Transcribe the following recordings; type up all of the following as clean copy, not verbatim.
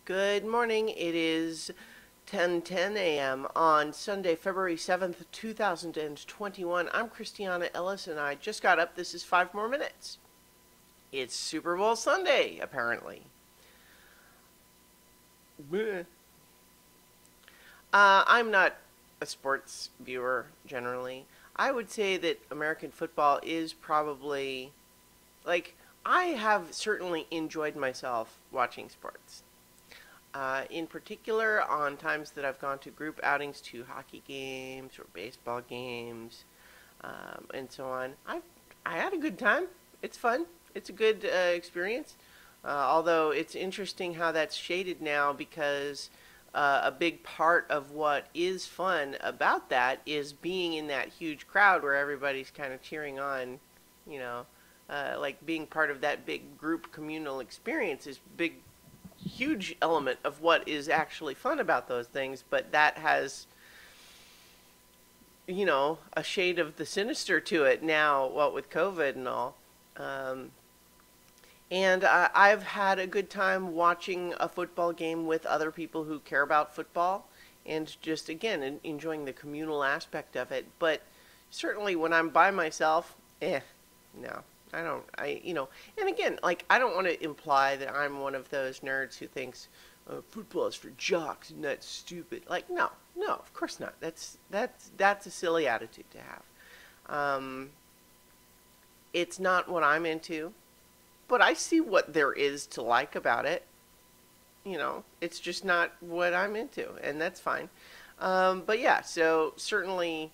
Good morning. It is 10:10 a.m. on Sunday, February 7th, 2021. I'm Christiana Ellis and I just got up. This is 5 more minutes. It's Super Bowl Sunday, apparently. I'm not a sports viewer generally. I would say that American football is probably, I have certainly enjoyed myself watching sports. In particular, on times that I've gone to group outings to hockey games or baseball games, and so on, I had a good time. It's fun. It's a good experience. Although it's interesting how that's shaded now because a big part of what is fun about that is being in that huge crowd where everybody's kind of cheering on, like being part of that big group communal experience is big, huge element of what is actually fun about those things, but that has, a shade of the sinister to it now, what with COVID and all. And I've had a good time watching a football game with other people who care about football and just, again, enjoying the communal aspect of it. But certainly when I'm by myself, no. I don't, and again, I don't want to imply that I'm one of those nerds who thinks football is for jocks and that's stupid. No, of course not. That's a silly attitude to have. It's not what I'm into, but I see what there is to like about it. It's just not what I'm into, and that's fine. But yeah, so certainly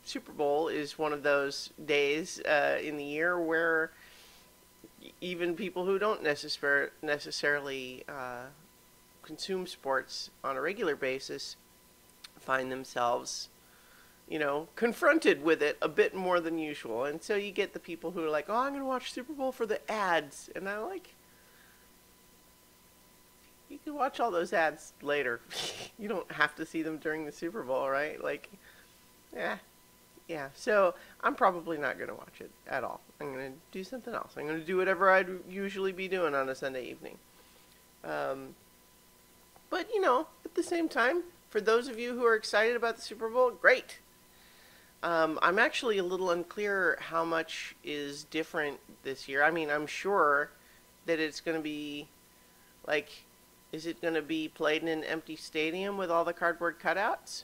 Super Bowl is one of those days in the year where even people who don't necessarily consume sports on a regular basis find themselves, confronted with it a bit more than usual. And so you get the people who are like, oh, I'm going to watch Super Bowl for the ads. And I'm like, you can watch all those ads later. You don't have to see them during the Super Bowl, right? Yeah, so I'm probably not going to watch it at all. I'm going to do something else. I'm going to do whatever I'd usually be doing on a Sunday evening. But, at the same time, for those of you who are excited about the Super Bowl, great. I'm actually a little unclear how much is different this year. I mean, I'm sure that it's going to be, is it going to be played in an empty stadium with all the cardboard cutouts?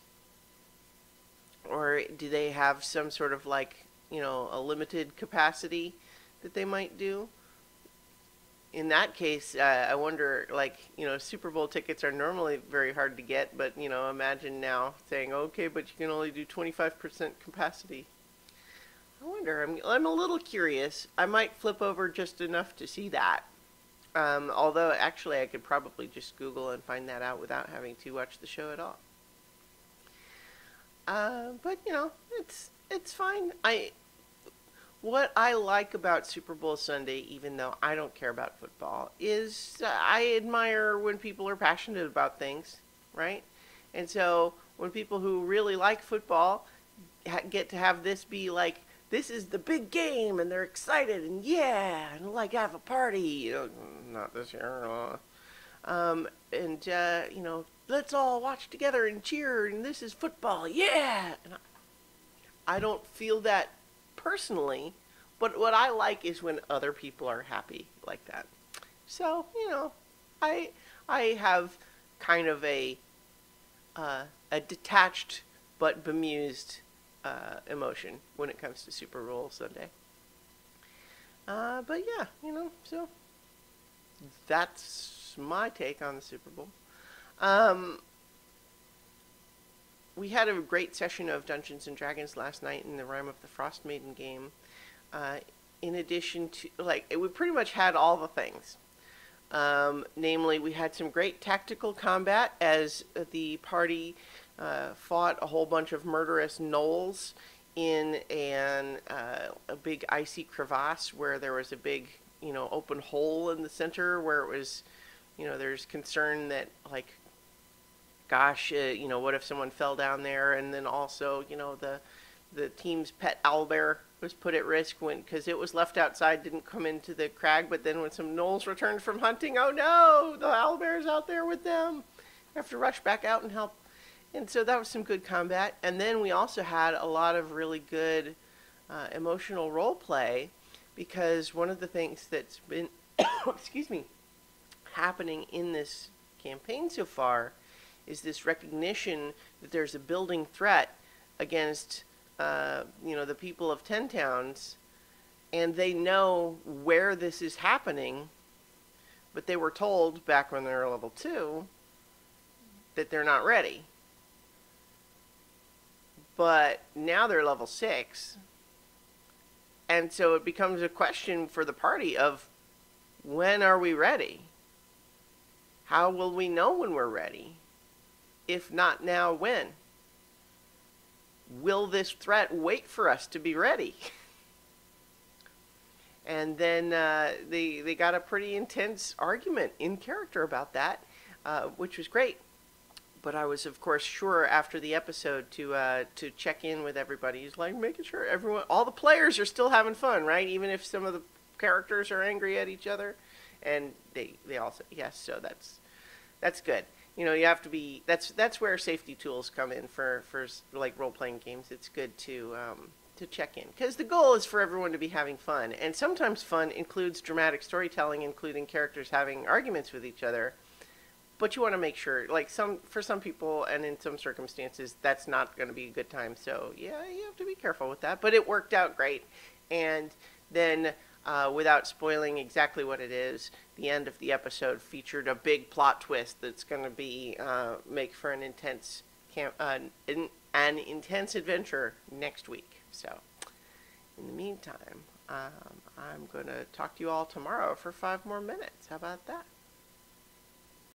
Or do they have some sort of a limited capacity that they might do? In that case, I wonder, Super Bowl tickets are normally very hard to get, but, imagine now saying, okay, but you can only do 25% capacity. I wonder, I'm a little curious. I might flip over just enough to see that. Although, actually, I could probably just Google and find that out without having to watch the show at all. But it's fine. What I like about Super Bowl Sunday, even though I don't care about football, is I admire when people are passionate about things, right? And so when people who really like football get to have this be this is the big game, and they're excited, and yeah, and have a party, not this year, let's all watch together and cheer, and this is football, yeah! And I don't feel that personally, but what I like is when other people are happy like that. So, I have kind of a detached but bemused emotion when it comes to Super Bowl Sunday. But yeah, so that's my take on the Super Bowl. We had a great session of Dungeons and Dragons last night in the Rime of the Frost Maiden game. In addition to, we pretty much had all the things. Namely, we had some great tactical combat as the party fought a whole bunch of murderous gnolls in a big icy crevasse where there was a big, open hole in the center where it was, there's concern that, gosh, what if someone fell down there? And then also, the team's pet owlbear was put at risk because it was left outside, didn't come into the crag. But then when some gnolls returned from hunting, oh no, the owlbear's out there with them. I have to rush back out and help. And so that was some good combat. And then we also had a lot of really good emotional role play, because one of the things that's been excuse me, happening in this campaign so far is this recognition that there's a building threat against the people of 10 towns, and they know where this is happening, but they were told back when they were level 2 that they're not ready. But now they're level 6, and so it becomes a question for the party of, when are we ready? How will we know when we're ready? If not now, when? Will this threat wait for us to be ready? And then they got a pretty intense argument in character about that, which was great. But I was, of course, sure after the episode to check in with everybody. He's like, making sure all the players are still having fun, right? Even if some of the characters are angry at each other. And they all said yes, so that's good. You have to be, that's where safety tools come in for like role-playing games. It's good to check in, because the goal is for everyone to be having fun, and sometimes fun includes dramatic storytelling, including characters having arguments with each other. But you want to make sure, like for some people and in some circumstances, that's not going to be a good time. So yeah, you have to be careful with that. But it worked out great, and then without spoiling exactly what it is, the end of the episode featured a big plot twist that's going to be make for an intense intense adventure next week. So in the meantime, I'm going to talk to you all tomorrow for 5 more minutes. How about that?